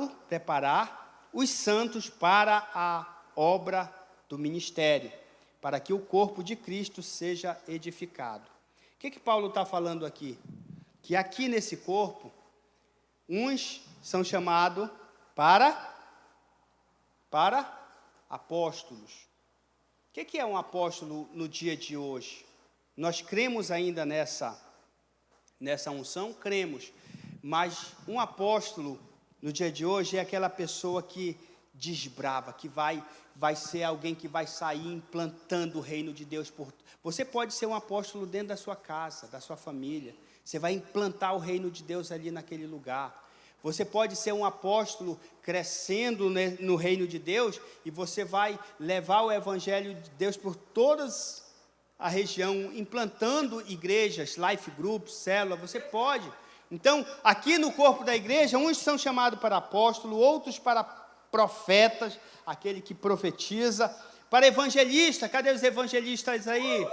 os santos para a obra do ministério, para que o corpo de Cristo seja edificado. O que Paulo está falando aqui? Que aqui nesse corpo, uns são chamados para apóstolos. O que é um apóstolo no dia de hoje? Nós cremos ainda nessa unção? Cremos. Mas um apóstolo no dia de hoje é aquela pessoa que desbrava, que vai ser alguém que vai sair implantando o reino de Deus. Você pode ser um apóstolo dentro da sua casa, da sua família. Você vai implantar o reino de Deus ali naquele lugar. Você pode ser um apóstolo crescendo no reino de Deus e você vai levar o evangelho de Deus por toda a região, implantando igrejas, life groups, célula, você pode. Então, aqui no corpo da igreja, uns são chamados para apóstolo, outros para profetas, aquele que profetiza, para evangelista. Cadê os evangelistas aí?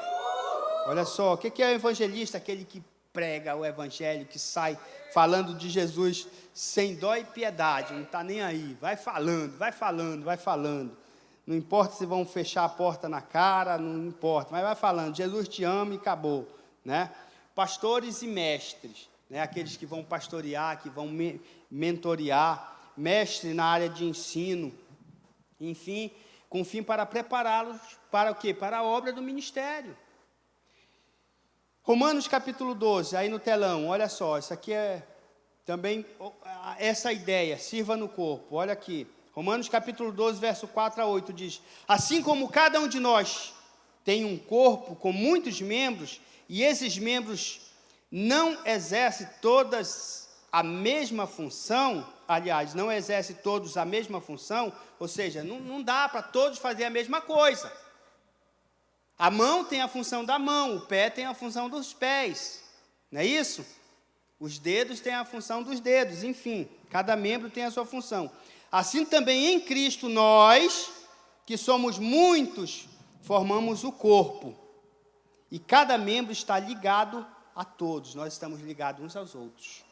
Olha só, o que é o evangelista? Aquele que prega o evangelho, que sai falando de Jesus sem dó e piedade, não está nem aí, vai falando. Não importa se vão fechar a porta na cara, não importa, mas vai falando, Jesus te ama e acabou, né? Pastores e mestres, né? Aqueles que vão pastorear, que vão mentorear, mestre na área de ensino, enfim, com fim para prepará-los para o quê? Para a obra do ministério. Romanos capítulo 12, aí no telão, olha só, isso aqui é também essa ideia, sirva no corpo, olha aqui. Romanos capítulo 12, verso 4 a 8 diz: assim como cada um de nós tem um corpo com muitos membros, e esses membros não exercem todas a mesma função, aliás, não exercem todos a mesma função, ou seja, não dá para todos fazer a mesma coisa. A mão tem a função da mão, o pé tem a função dos pés, não é isso? Os dedos têm a função dos dedos, enfim, cada membro tem a sua função. Assim também em Cristo nós, que somos muitos, formamos o corpo. E cada membro está ligado a todos, nós estamos ligados uns aos outros.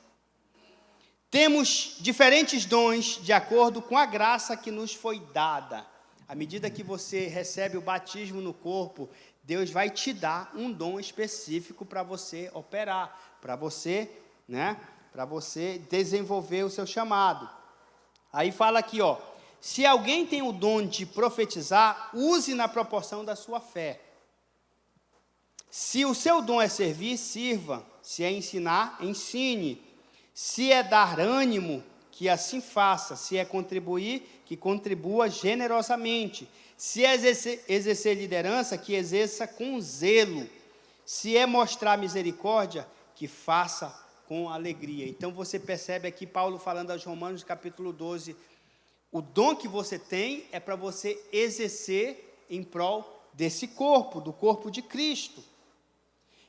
Temos diferentes dons de acordo com a graça que nos foi dada. À medida que você recebe o batismo no corpo, Deus vai te dar um dom específico para você operar, para você desenvolver o seu chamado. Aí fala aqui, ó, se alguém tem o dom de profetizar, use na proporção da sua fé. Se o seu dom é servir, sirva. Se é ensinar, ensine. Se é dar ânimo, que assim faça. Se é contribuir, que contribua generosamente. Se é exercer liderança, que exerça com zelo. Se é mostrar misericórdia, que faça com alegria. Então você percebe aqui Paulo falando aos Romanos, capítulo 12, o dom que você tem é para você exercer em prol desse corpo, do corpo de Cristo.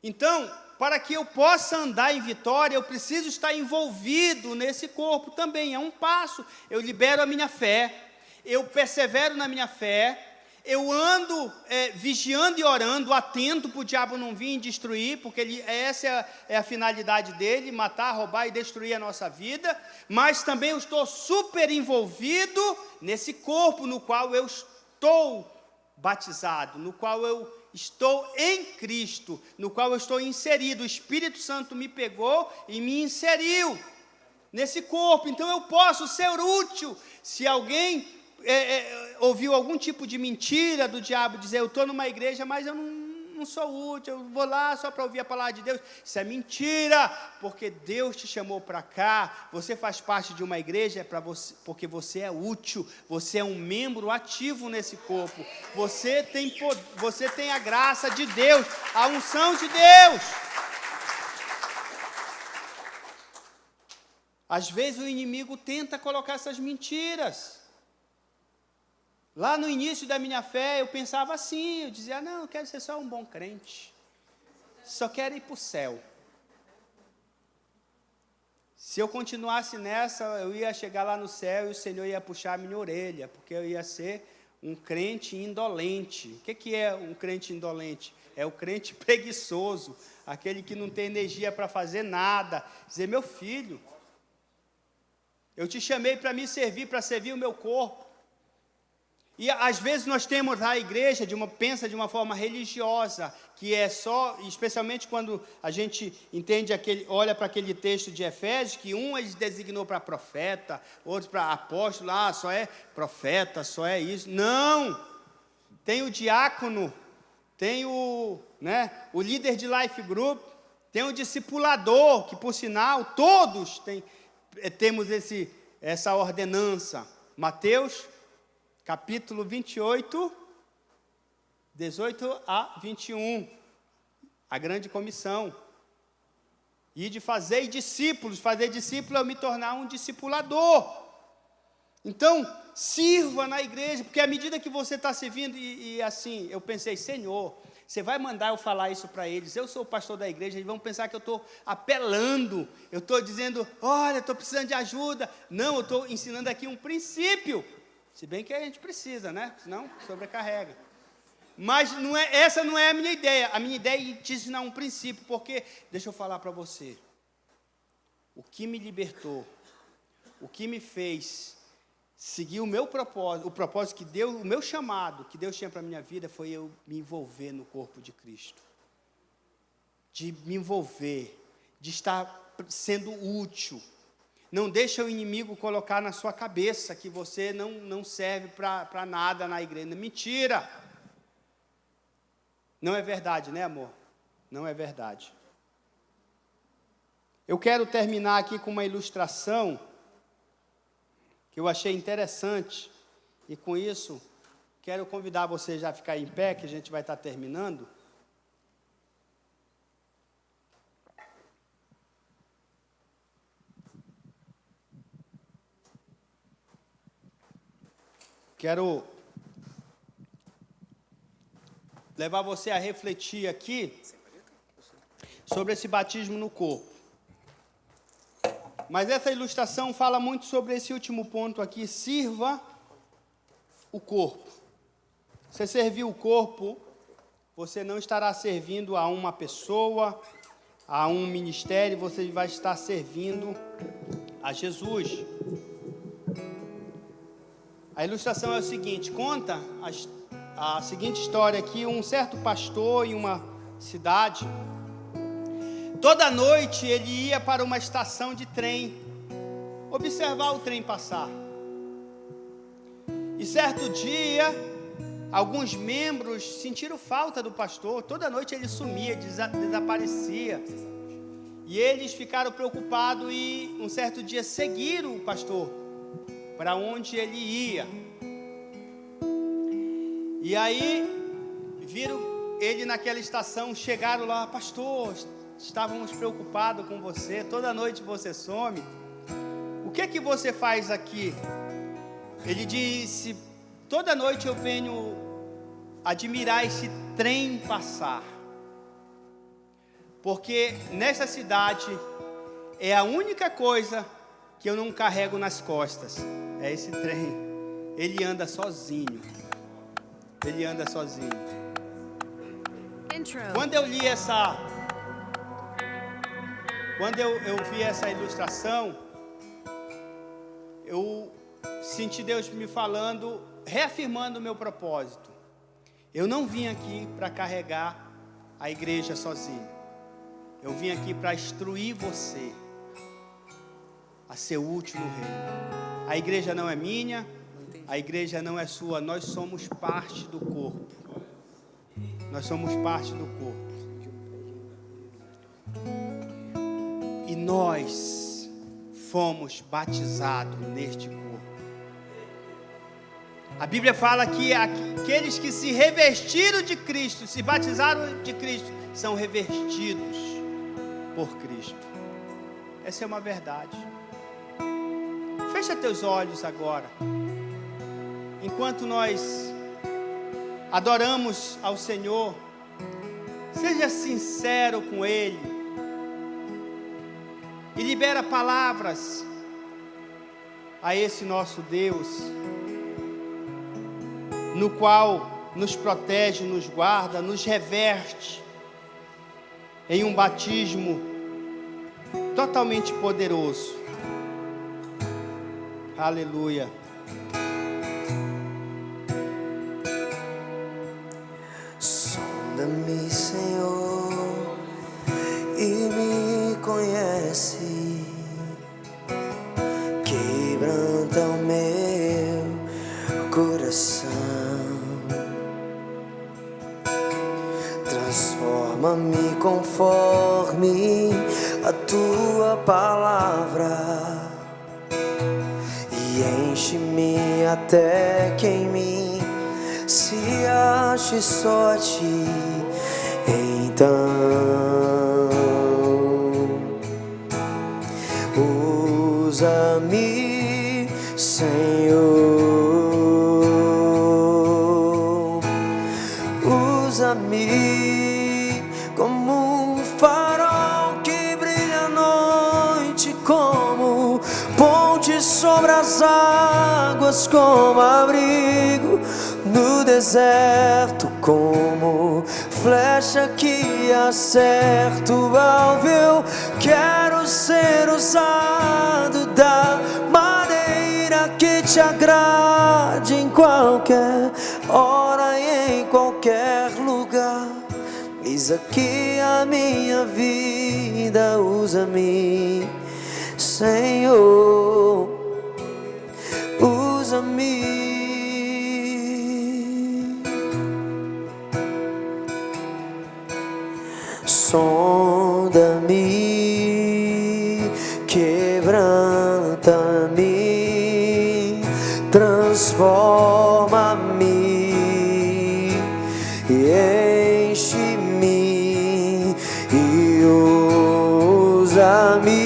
Então, para que eu possa andar em vitória, eu preciso estar envolvido nesse corpo também, é um passo. Eu libero a minha fé, eu persevero na minha fé, eu ando vigiando e orando, atento para o diabo não vir e destruir, porque essa é a finalidade dele, matar, roubar e destruir a nossa vida, mas também eu estou super envolvido nesse corpo no qual eu estou batizado, no qual eu estou em Cristo, no qual eu estou inserido. O Espírito Santo me pegou e me inseriu nesse corpo, então eu posso ser útil. Se alguém ouviu algum tipo de mentira do diabo, dizer, eu estou numa igreja, mas eu não sou útil, eu vou lá só para ouvir a palavra de Deus, isso é mentira, porque Deus te chamou para cá, você faz parte de uma igreja, porque você é útil, você é um membro ativo nesse corpo, você tem a graça de Deus, a unção de Deus. Às vezes o inimigo tenta colocar essas mentiras. Lá no início da minha fé, eu pensava assim, eu dizia, não, eu quero ser só um bom crente, só quero ir para o céu. Se eu continuasse nessa, eu ia chegar lá no céu e o Senhor ia puxar a minha orelha, porque eu ia ser um crente indolente. O que é um crente indolente? É o crente preguiçoso, aquele que não tem energia para fazer nada. Dizer, meu filho, eu te chamei para me servir, para servir o meu corpo. E às vezes nós temos a igreja pensa de uma forma religiosa, que é só, especialmente quando a gente entende olha para aquele texto de Efésios, que ele designou para profeta, outro para apóstolo, só é profeta, só é isso. Não! Tem o diácono, tem o líder de life group, tem o discipulador, que por sinal todos temos essa ordenança. Mateus capítulo 28, 18 a 21, a grande comissão. E de fazer discípulos, fazer discípulo é me tornar um discipulador. Então, sirva na igreja, porque à medida que você está servindo, e assim, eu pensei, Senhor, você vai mandar eu falar isso para eles, eu sou o pastor da igreja, eles vão pensar que eu estou apelando, eu estou dizendo, olha, estou precisando de ajuda. Não, eu estou ensinando aqui um princípio. Se bem que a gente precisa, né? Senão sobrecarrega. Mas essa não é a minha ideia. A minha ideia é te ensinar um princípio, porque, deixa eu falar para você, o que me libertou, o que me fez seguir o meu propósito, o propósito que Deus, o meu chamado, que Deus tinha para a minha vida, foi eu me envolver no corpo de Cristo. De me envolver, de estar sendo útil. Não deixa o inimigo colocar na sua cabeça que você não serve para nada na igreja. Mentira! Não é verdade, né, amor? Não é verdade. Eu quero terminar aqui com uma ilustração que eu achei interessante. E com isso, quero convidar você já a ficar em pé, que a gente vai estar terminando. Quero levar você a refletir aqui sobre esse batismo no corpo. Mas essa ilustração fala muito sobre esse último ponto aqui, sirva o corpo. Você servir o corpo, você não estará servindo a uma pessoa, a um ministério, você vai estar servindo a Jesus. A ilustração é o seguinte, conta a seguinte história aqui, um certo pastor em uma cidade, toda noite ele ia para uma estação de trem, observar o trem passar. E certo dia, alguns membros sentiram falta do pastor, toda noite ele sumia, desaparecia. E eles ficaram preocupados e um certo dia seguiram o pastor para onde ele ia. E aí, viram ele naquela estação, chegaram lá, pastor, estávamos preocupados com você, toda noite você some, o que você faz aqui? Ele disse, toda noite eu venho admirar esse trem passar, porque nessa cidade é a única coisa que eu não carrego nas costas, é esse trem. Ele anda sozinho. Ele anda sozinho. Quando eu li essa... Quando eu vi essa ilustração, eu senti Deus me falando, reafirmando o meu propósito. Eu não vim aqui para carregar a igreja sozinho. Eu vim aqui para instruir você a ser útil no reino. A igreja não é minha, a igreja não é sua, nós somos parte do corpo. Nós somos parte do corpo. E nós fomos batizados neste corpo. A Bíblia fala que aqueles que se revestiram de Cristo, se batizaram de Cristo, são revestidos por Cristo. Essa é uma verdade. Fecha teus olhos agora. Enquanto nós adoramos ao Senhor, seja sincero com Ele e libera palavras a esse nosso Deus, no qual nos protege, nos guarda, nos reverte em um batismo totalmente poderoso. Aleluia. Sonda-me, Senhor, e me conhece. Quebranta o meu coração. Transforma-me conforme a tua palavra. E enche-me até que em mim se ache só a ti. Então usa-me, Senhor, usa-me como um farol que brilha à noite, como ponte sobre as águas, como abrigo no deserto, como flecha que acerta o alvo. Eu quero ser usado da maneira que te agrade, em qualquer hora e em qualquer lugar. Eis aqui a minha vida, usa-me, Senhor. Senhor, usa-me. Sonda-me, quebranta-me, transforma-me e enche-me e usa-me.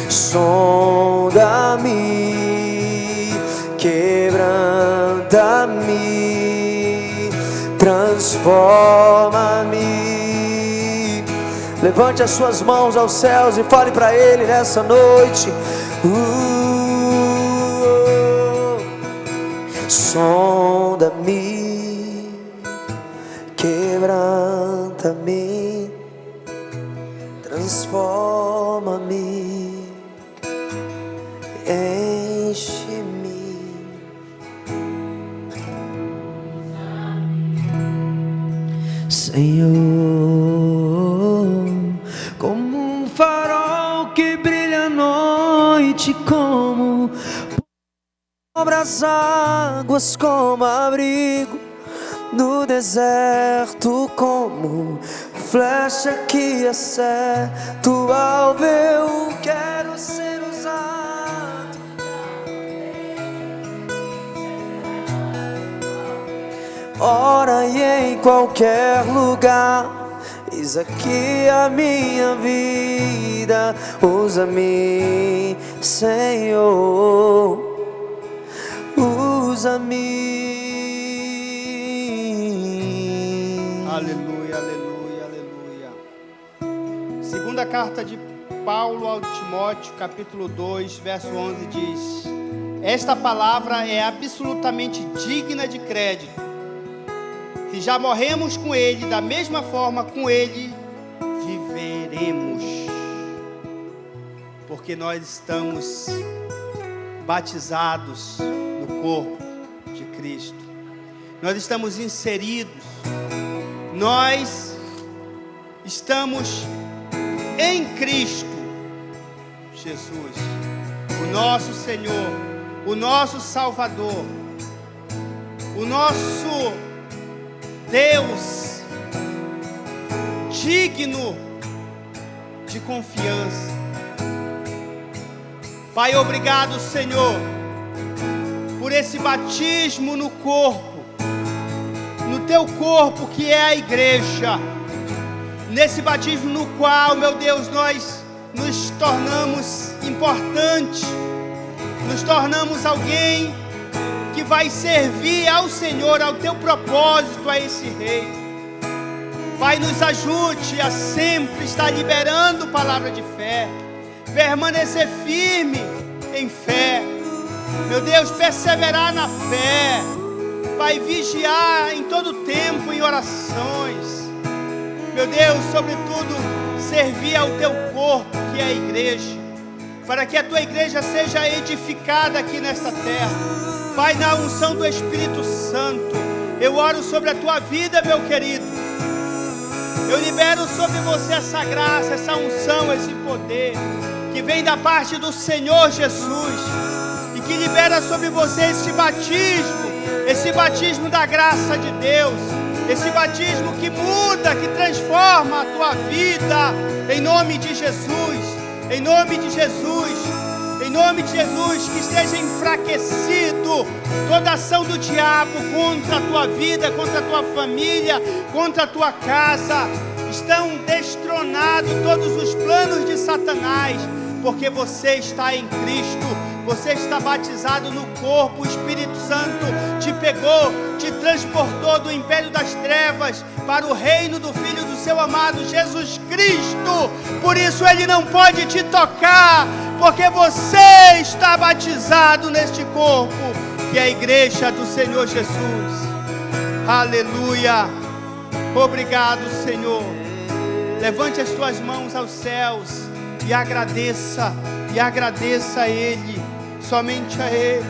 Sonda-me, quebranta-me, transforma-me. Levante as suas mãos aos céus e fale para Ele nessa noite. Sonda-me, quebranta-me, transforma-me, enche-me. Senhor, como um farol que brilha à noite, como sobre as águas, como abrigo no deserto, como flecha que acerta o alvo. Eu quero ser usado. Ora e em qualquer lugar, eis aqui a minha vida. Usa-me, Senhor, usa-me. Aleluia, aleluia, aleluia. Segunda carta de Paulo ao Timóteo, capítulo 2, verso 11 diz: esta palavra é absolutamente digna de crédito. Se já morremos com Ele, da mesma forma com Ele viveremos. Porque nós estamos batizados no corpo de Cristo. Nós estamos inseridos. Nós estamos em Cristo Jesus, o nosso Senhor, o nosso Salvador, o nosso Deus digno de confiança. Pai, obrigado, Senhor, por esse batismo no corpo, no teu corpo que é a igreja. Nesse batismo no qual, meu Deus, nós nos tornamos importantes, nos tornamos alguém que vai servir ao Senhor, ao teu propósito, a esse rei. Pai, nos ajude a sempre estar liberando palavra de fé, permanecer firme em fé, meu Deus, perseverar na fé, Pai, vigiar em todo tempo em orações, meu Deus, sobretudo, servir ao teu corpo, que é a igreja, para que a tua igreja seja edificada aqui nesta terra. Pai, na unção do Espírito Santo, eu oro sobre a tua vida, meu querido. Eu libero sobre você essa graça, essa unção, esse poder, que vem da parte do Senhor Jesus, e que libera sobre você esse batismo da graça de Deus, esse batismo que muda, que transforma a tua vida, em nome de Jesus, em nome de Jesus. Em nome de Jesus, que esteja enfraquecido toda ação do diabo contra a tua vida, contra a tua família, contra a tua casa. Estão destronados todos os planos de Satanás, porque você está em Cristo, você está batizado no corpo. O Espírito Santo te pegou, te transportou do império das trevas para o reino do Filho do seu amado Jesus Cristo. Por isso ele não pode te tocar, porque você está batizado neste corpo, que é a igreja do Senhor Jesus. Aleluia. Obrigado, Senhor. Levante as tuas mãos aos céus e agradeça a Ele, somente a Ele.